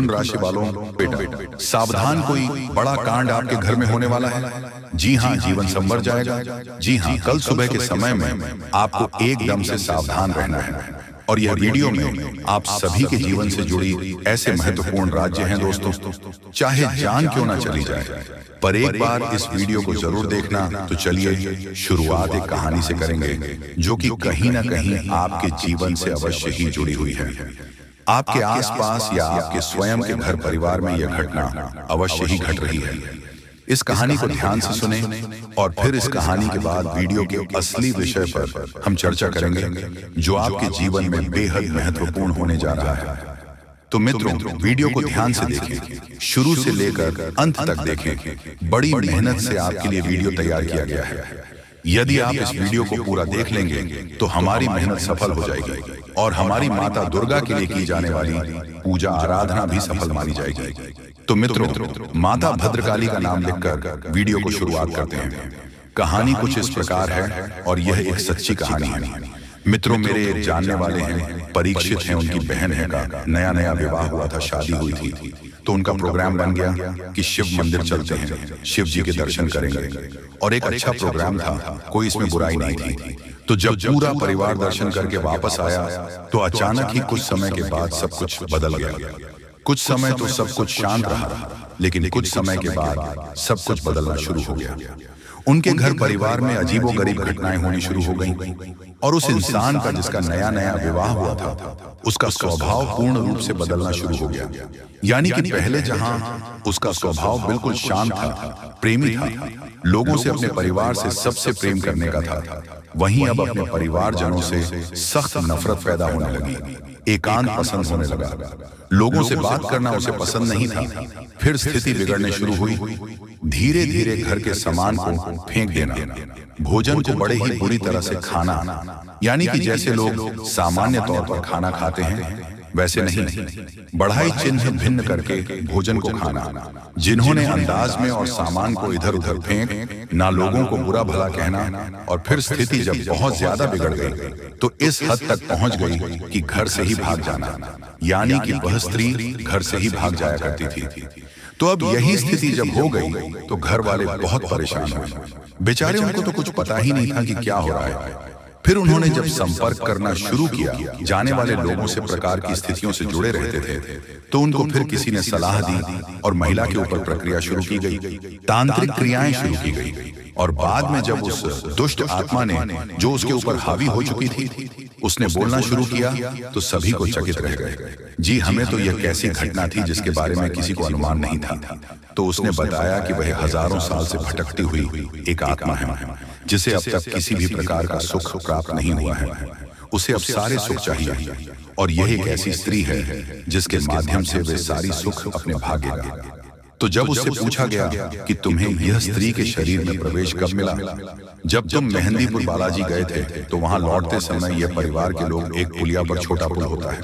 मिथुन राशि वालों, बेटा सावधान, कोई बड़ा कांड आपके घर में होने वाला है। जी हाँ, जीवन संवर जाएगा। जी हाँ, कल सुबह के समय में आपको एकदम से सावधान रहना है। और यह वीडियो में आप सभी के जीवन से जुड़ी ऐसे महत्वपूर्ण राज्य हैं दोस्तों, चाहे जान क्यों ना चली जाए, पर एक बार इस वीडियो को जरूर देखना। तो चलिए शुरुआत एक कहानी से करेंगे जो कि कहीं ना कहीं आपके जीवन से अवश्य ही जुड़ी हुई है। आपके आसपास या आपके स्वयं के घर परिवार में यह घटना अवश्य ही घट रही है। इस कहानी को ध्यान से सुने और फिर इस कहानी के बाद वीडियो के असली विषय पर हम चर्चा करेंगे जो आपके जीवन में बेहद महत्वपूर्ण होने जा रहा है। तो मित्रों, वीडियो को ध्यान से देखें, शुरू से लेकर अंत तक देखें। बड़ी मेहनत से आपके लिए वीडियो तैयार किया गया है। यदि आप इस वीडियो को पूरा देख लेंगे तो हमारी मेहनत सफल हो जाएगी और हमारी माता दुर्गा के लिए की जाने वाली पूजा आराधना भी सफल मानी जाएगी। तो मित्रों, माता भद्रकाली का नाम लिखकर वीडियो को शुरुआत करते हैं। कहानी कुछ इस प्रकार है और यह एक सच्ची कहानी है। मित्रों, मेरे एक जानने वाले हैं, परीक्षित हैं, उनकी बहन है का नया विवाह हुआ था, शादी हुई थी। तो उनका प्रोग्राम बन गया कि शिव मंदिर चलते हैं, शिव जी के दर्शन करेंगे। और एक अच्छा प्रोग्राम था, कोई इसमें बुराई नहीं थी। तो जब पूरा परिवार दर्शन करके वापस आया तो अचानक ही कुछ समय के बाद सब कुछ बदल गया। कुछ समय तो सब कुछ शांत रहा, लेकिन कुछ समय के बाद सब कुछ बदलना शुरू हो गया। उनके घर परिवार में अजीबोगरीब घटनाएं होनी शुरू हो गईं और उस इंसान का जिसका नया विवाह हुआ था, उसका स्वभाव पूर्ण रूप से बदलना शुरू हो गया। यानी कि पहले जहां उसका स्वभाव बिल्कुल शांत था, प्रेमी था, लोगों से, अपने परिवार से सबसे प्रेम करने का था, वहीं अब अपने परिवारजनों से सख्त नफरत पैदा होने लगी। एकांत पसंद होने लगा, लोगों से बात करना उसे पसंद नहीं था। फिर स्थिति बिगड़ने शुरू हुई। धीरे धीरे घर के सामान को फेंक देना, भोजन को बड़े ही बुरी तरह से खाना, यानी कि जैसे लोग सामान्य तौर पर खाना खाते हैं वैसे नहीं, बढ़ाई चिन्ह भिन्न करके भोजन को खाना, जिन्होंने अंदाज में और सामान को इधर उधर फेंक, ना लोगों को बुरा भला कहना। और फिर स्थिति जब बहुत ज्यादा बिगड़ गई तो इस हद तक पहुंच गई कि घर से ही भाग जाना, यानी कि वह स्त्री घर से ही भाग जाया करती थी। तो अब यही स्थिति जब हो गई तो घर वाले बहुत परेशान हुए। बेचारे, उनको तो कुछ पता ही नहीं था कि क्या हो रहा है। फिर उन्होंने जब संपर्क करना शुरू किया जाने वाले लोगों से प्रकार की स्थितियों से जुड़े रहते थे, तो उनको फिर किसी ने सलाह दी और महिला के ऊपर प्रक्रिया शुरू की गई, तांत्रिक क्रियाएं शुरू की गई। और बाद में जब उस दुष्ट आत्मा ने, जो उसके ऊपर हावी हो चुकी थी, उसने बोलना शुरू किया तो सभी को चकित रह गए। जी, हमें तो यह कैसी घटना थी जिसके बारे में किसी को अनुमान नहीं था। तो उसने बताया कि वह हजारों साल से भटकती हुई एक आत्मा है, जिसे अब तक किसी भी प्रकार का सुख प्राप्त नहीं हुआ है। उसे अब सारे सुख चाहिए और यह एक ऐसी स्त्री है जिसके माध्यम से वे सारी सुख अपने भागेगा। तो जब उससे पूछा गया कि तुम्हें यह स्त्री के शरीर में प्रवेश कब मिला, जब तुम मेहंदीपुर बालाजी गए थे तो वहां लौटते समय यह परिवार के लोग एक पुलिया पर, छोटा पुल होता है,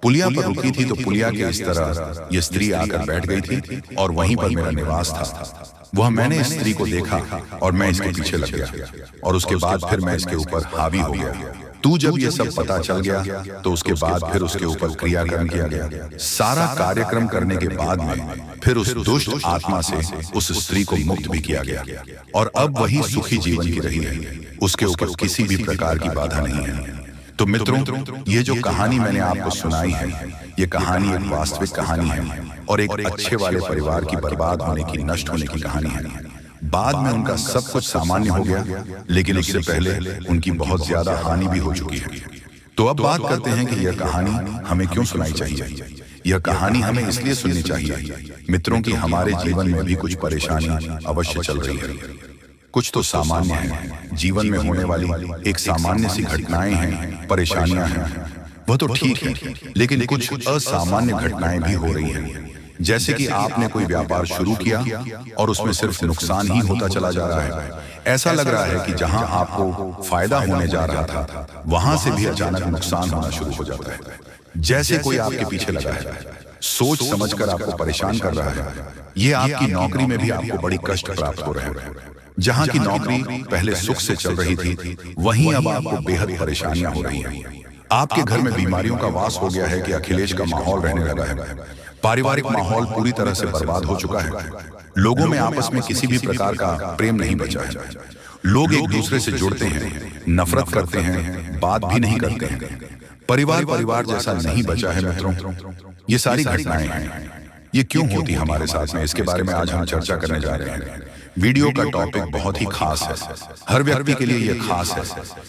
पुलिया पर रुकी थी। तो पुलिया के इस तरह यह स्त्री आकर बैठ गई थी और वहीं पर मेरा निवास था। वह मैंने इस स्त्री को देखा और मैं इसके पीछे लग गया और उसके बाद फिर मैं इसके ऊपर हावी हो गया। तू जब ये सब पता चल गया तो उसके बाद फिर उसके ऊपर क्रियाकर्म किया गया। सारा कार्यक्रम करने के बाद में फिर उस दुष्ट आत्मा से उस स्त्री को मुक्त भी किया गया और अब वही सुखी जीवन की रही है। उसके ऊपर किसी भी प्रकार की बाधा नहीं है। तो मित्रों, ये जो कहानी मैंने आपको सुनाई है, ये कहानी एक वास्तविक कहानी है और एक अच्छे वाले परिवार की बर्बाद होने की, नष्ट होने की कहानी है। बाद में उनका सब कुछ सामान्य हो गया, लेकिन उससे पहले उनकी बहुत ज्यादा हानि भी हो चुकी है। तो अब बात करते हैं कि यह कहानी हमें क्यों सुनाई चाहिए। यह कहानी हमें इसलिए सुननी चाहिए मित्रों कि हमारे जीवन में भी कुछ परेशानी अवश्य चल रही है। कुछ तो सामान्य है, जीवन में होने वाली एक सामान्य सी घटनाएं हैं, परेशानियां हैं, वह तो ठीक है, लेकिन कुछ असामान्य घटनाएं भी हो रही हैं। जैसे कि आपने कोई व्यापार शुरू किया और उसमें सिर्फ नुकसान ही होता चला जा रहा है। ऐसा लग रहा है कि जहां आपको फायदा होने जा रहा था, वहां से भी अचानक नुकसान होना शुरू हो जाता है। जैसे कोई आपके पीछे लगा है, सोच समझकर आपको परेशान कर रहा है। ये आपकी नौकरी में भी आपको बड़ी कष्ट प्राप्त हो रहे हैं। जहां की नौकरी पहले सुख से चल रही थी, वहीं अब आपको बेहद परेशानियां हो रही हैं। आपके घर में बीमारियों का वास हो गया है कि अखिलेश का माहौल रहने लगा है। पारिवारिक माहौल पूरी तरह से बर्बाद हो चुका है। लोगों में आपस में किसी भी प्रकार का प्रेम नहीं बचा है। लोग एक दूसरे से जुड़ते हैं, नफरत करते हैं, बात भी नहीं करते हैं। परिवार जैसा नहीं बचा है मित्रों। ये सारी घटनाएं हैं, ये क्यों होती हमारे साथ में, इसके बारे में आज हम चर्चा करने जा रहे हैं। वीडियो का टॉपिक बहुत ही खास है। हर व्यक्ति के लिए यह खास है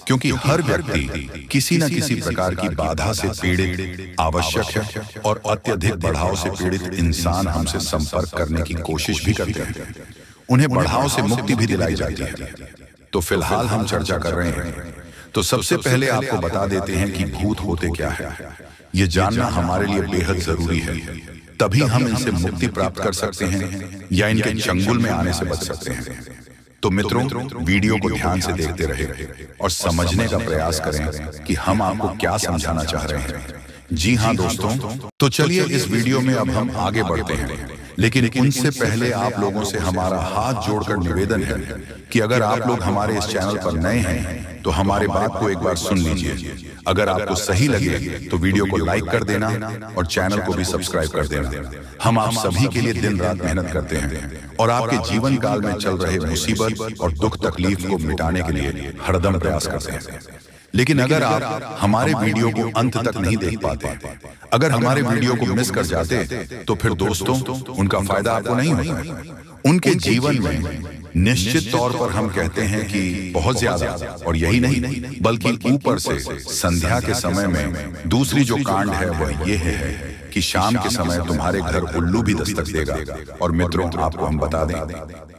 क्योंकि हर व्यक्ति किसी न किसी प्रकार की बाधा से पीड़ित आवश्यक है और अत्यधिक बढ़ाव से पीड़ित इंसान हमसे संपर्क करने की कोशिश भी करते हैं। उन्हें बढ़ाव से मुक्ति भी दिलाई जाती है। तो फिलहाल हम चर्चा कर रहे हैं। तो सबसे पहले आपको बता देते हैं कि भूत होते क्या है। ये जानना हमारे लिए बेहद जरूरी है, तभी हम इनसे मुक्ति प्राप्त कर सकते हैं या इनके चंगुल में आने से बच सकते हैं। तो मित्रों, वीडियो को ध्यान से देखते रहे और समझने का प्रयास करें कि हम आपको क्या समझाना चाह रहे हैं। जी हाँ दोस्तों, तो चलिए इस वीडियो में अब हम आगे बढ़ते हैं। लेकिन उनसे पहले आप लोगों से हमारा हाथ जोड़कर निवेदन है कि अगर आप लोग हमारे इस चैनल पर नए हैं तो हमारे बात को एक बार सुन लीजिए। अगर आपको सही लगे तो वीडियो को लाइक कर देना और चैनल को भी सब्सक्राइब कर देना। हम आप सभी के लिए दिन रात मेहनत करते हैं और आपके जीवन काल में चल रहे मुसीबत और दुख तकलीफ को मिटाने के लिए हरदम प्रयास करते हैं। लेकिन अगर आप हमारे वीडियो को अंत तक नहीं देख पाते, अगर हमारे वीडियो को मिस कर जाते तो फिर दोस्तों उनका फायदा आपको नहीं होगा। उनके जीवन में निश्चित तौर पर हम कहते हैं कि बहुत ज्यादा, और यही नहीं बल्कि ऊपर से संध्या के समय में दूसरी जो कांड है वह ये है कि शाम के समय तुम्हारे घर उल्लू भी दस्तक देगा। और मित्रों, आपको हम बता दें,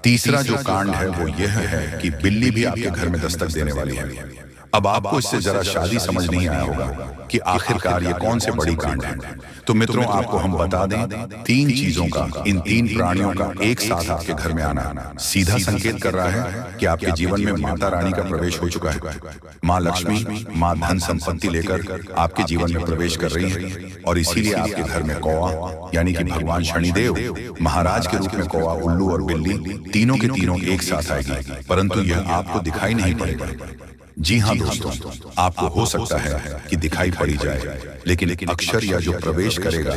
तीसरा जो कांड है वो यह है कि बिल्ली भी आपके घर में दस्तक देने वाली है। अब आपको इससे जरा शादी समझ नहीं आया होगा कि आखिरकार ये कौन से बड़ी कांड है। तो मित्रों, आपको हम बता दें, तीन चीजों का, इन तीन प्राणियों का एक साथ आपके घर में आना सीधा संकेत कर रहा है कि आपके जीवन में माता रानी का प्रवेश हो चुका है। माँ लक्ष्मी, माँ धन संपत्ति लेकर आपके जीवन में प्रवेश कर रही है। और इसीलिए आपके घर में कौवा यानी कि भगवान शनिदेव महाराज के रूप में कौवा, उल्लू और बिल्ली तीनों के तीनों एक साथ आएगी, परंतु यह आपको दिखाई नहीं पड़ेगा। जी हाँ दोस्तों, आपको हो सकता है कि दिखाई पड़ी जाए, लेकिन अक्षर या जो प्रवेश करेगा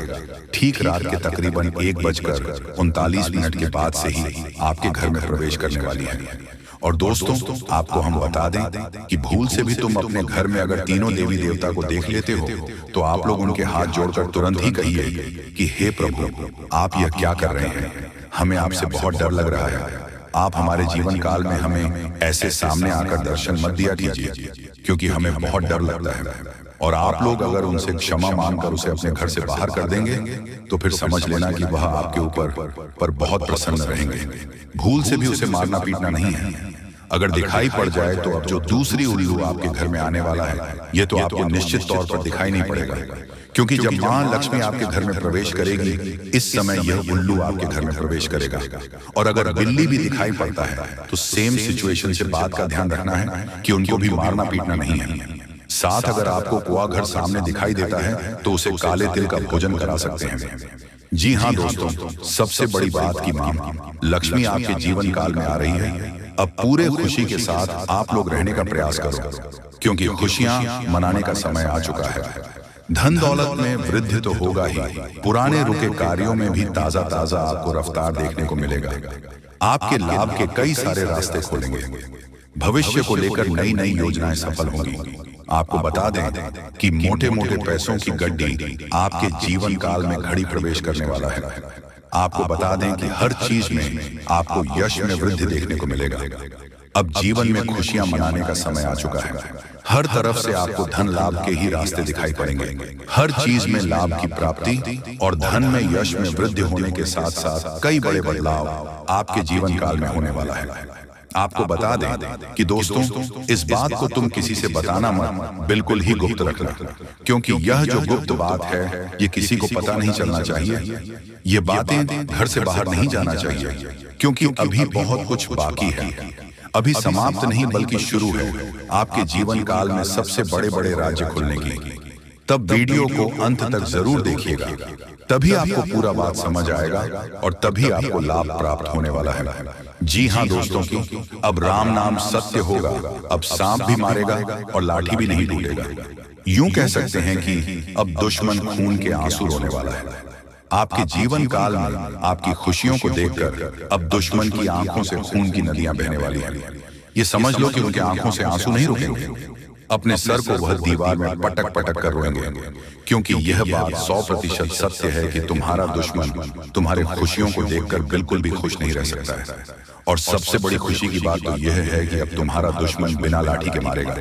ठीक रात के तकरीबन 1:39 के बाद से ही आपके घर में प्रवेश करने वाली है। और दोस्तों, आपको हम बता दें कि भूल से भी तुम अपने घर में अगर तीनों देवी देवता को देख लेते हो तो आप लोग उनके हाथ जोड़कर तुरंत ही कहिए कि हे प्रभु, आप यह क्या कर रहे हैं। हमें आपसे बहुत डर लग रहा है। आप हमारे जीवन काल में हमें ऐसे सामने आकर दर्शन मत दिया कीजिए, क्योंकि हमें बहुत डर लगता है। और आप लोग अगर उनसे क्षमा मांगकर उसे अपने घर से बाहर कर देंगे तो फिर समझ लेना कि वह आपके ऊपर बहुत प्रसन्न रहेंगे। भूल से भी उसे मारना पीटना नहीं है। अगर दिखाई पड़ जाए तो अब जो दूसरी उल्लू आपके घर में आने वाला है, यह तो आपको निश्चित तौर पर दिखाई नहीं पड़ेगा, क्योंकि जब मां लक्ष्मी आपके घर में प्रवेश करेगी इस समय यह उल्लू आपके घर में प्रवेश करेगा। और अगर बिल्ली भी दिखाई पड़ता है तो सेम सिचुएशन से बात का ध्यान रखना है कि उनको भी मारना पीटना नहीं है। साथ अगर आपको कुआ घर सामने दिखाई देता है तो उसे काले तिल का भोजन करा सकते हैं। जी हाँ दोस्तों, सबसे बड़ी बात की मां लक्ष्मी आपके जीवन काल में आ रही है। अब पूरे खुशी के साथ आप लोग रहने का प्रयास करो, क्योंकि खुशियां मनाने का समय आ चुका है। धन दौलत में वृद्धि तो होगा ही, पुराने रुके कार्यों में भी ताजा ताजा आपको रफ्तार देखने को मिलेगा। आपके लाभ के कई सारे रास्ते खोलेंगे। भविष्य को लेकर नई नई योजनाएं सफल होंगी। आपको बता दें कि मोटे मोटे पैसों की गड्डी आपके जीवन काल में घड़ी प्रवेश करने वाला है। आपको बता दें कि हर चीज में आपको यश में वृद्धि देखने को मिलेगा। अब जीवन में खुशियां मनाने का समय आ चुका है। हर तरफ से आपको धन लाभ के ही रास्ते दिखाई पड़ेंगे। हर चीज में लाभ की प्राप्ति और धन में यश में वृद्धि होने के साथ साथ कई बड़े बदलाव आपके जीवन काल में होने वाला है। आपको बता दें कि दोस्तों, इस बात को तुम किसी से बताना मत, बिल्कुल ही गुप्त रखना, क्योंकि यह जो गुप्त बात है ये किसी को पता नहीं चलना चाहिए। ये बातें घर से बाहर नहीं जाना चाहिए, क्योंकि अभी बहुत कुछ बाकी है। अभी समाप्त नहीं बल्कि शुरू है आपके जीवन काल में सबसे बड़े बड़े राज्य खुलने की। तब वीडियो को अंत तक जरूर देखिएगा, तभी आपको पूरा बात समझ आएगा और तभी आपको लाभ प्राप्त होने वाला है। जी हाँ दोस्तों की, अब राम नाम सत्य होगा। अब सांप भी मारेगा और लाठी भी नहीं टूटेगा। यूं कह सकते हैं कि अब दुश्मन खून के आंसू रोने वाला है। आपके जीवन काल में आपकी खुशियों को देखकर अब दुश्मन की आंखों से खून की नदियां बहने वाली हैं। ये समझ लो कि उनकी आंखों से आंसू नहीं रुकेंगे। अपने सर को वह दीवार में पटक पटक कर रोएंगे, क्योंकि यह बात 100% सत्य है कि तुम्हारा दुश्मन तुम्हारे खुशियों को देखकर बिल्कुल भी खुश नहीं रह सकता है। और सबसे बड़ी खुशी की बात तो यह है कि अब तुम्हारा दुश्मन बिना लाठी के मारेगा,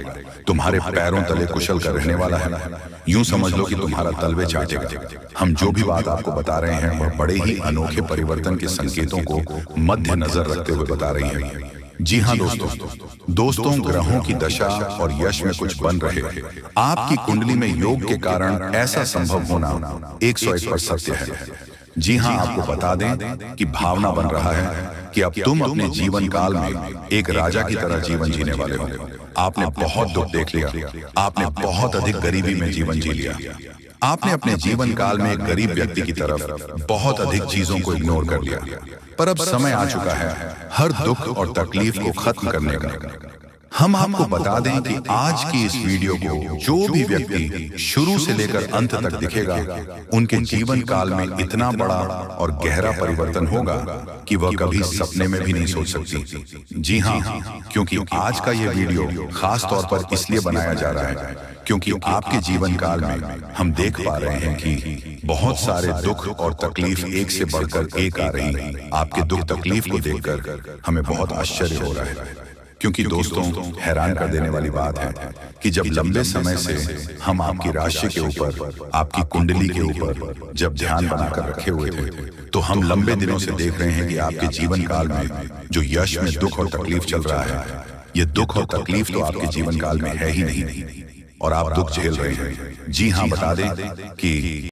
तुम्हारे पैरों तले कुचल कर रहने वाला है। यूं समझ लो कि तुम्हारा तलवे चाटेगा। हम जो भी बात आपको बता रहे हैं वह बड़े ही अनोखे परिवर्तन के संकेतों को मद्देनजर रखते हुए बता रही है। जी हाँ दोस्तों, ग्रहों की दशा और यश में कुछ बन रहे आपकी कुंडली में योग के कारण ऐसा संभव होना 101% सत्य है। जी हाँ, आपको बता दें कि भावना बन रहा है कि अब तुम अपने जीवन काल में एक राजा की तरह जीवन जीने वाले हो। आपने बहुत दुख देख लिया, आपने बहुत अधिक गरीबी में जीवन जी लिया, आपने अपने जीवन काल में एक गरीब व्यक्ति की तरफ बहुत अधिक चीजों को इग्नोर कर लिया। पर अब समय आ चुका है हर दुख और तकलीफ को खत्म करने का। हम आपको बता दें कि आज की इस वीडियो को जो भी व्यक्ति शुरू से लेकर अंत तक दिखेगा, उनके जीवन काल में इतना बड़ा और गहरा परिवर्तन होगा कि वह कभी सपने में भी नहीं सोच सकती। जी हाँ, क्योंकि आज का ये वीडियो खास तौर पर इसलिए बनाया जा रहा है क्योंकि आपके जीवन काल में हम देख पा रहे हैं कि बहुत सारे दुख और तकलीफ एक से बढ़कर एक आ रही है। आपके दुख तकलीफ को देखकर हमें बहुत आश्चर्य हो रहा है, क्योंकि दोस्तों हैरान कर देने वाली बात है कि जब लंबे समय से हम आपकी राशि के ऊपर, आपकी कुंडली के ऊपर जब ध्यान बनाकर रखे हुए थे, तो हम लंबे दिनों से देख रहे हैं कि आपके जीवन काल में जो यश में दुख और तकलीफ चल रहा है, ये दुख और तकलीफ तो आपके जीवन काल में है ही नहीं, और आप दुख झेल रहे हैं। जी हाँ, बता दें कि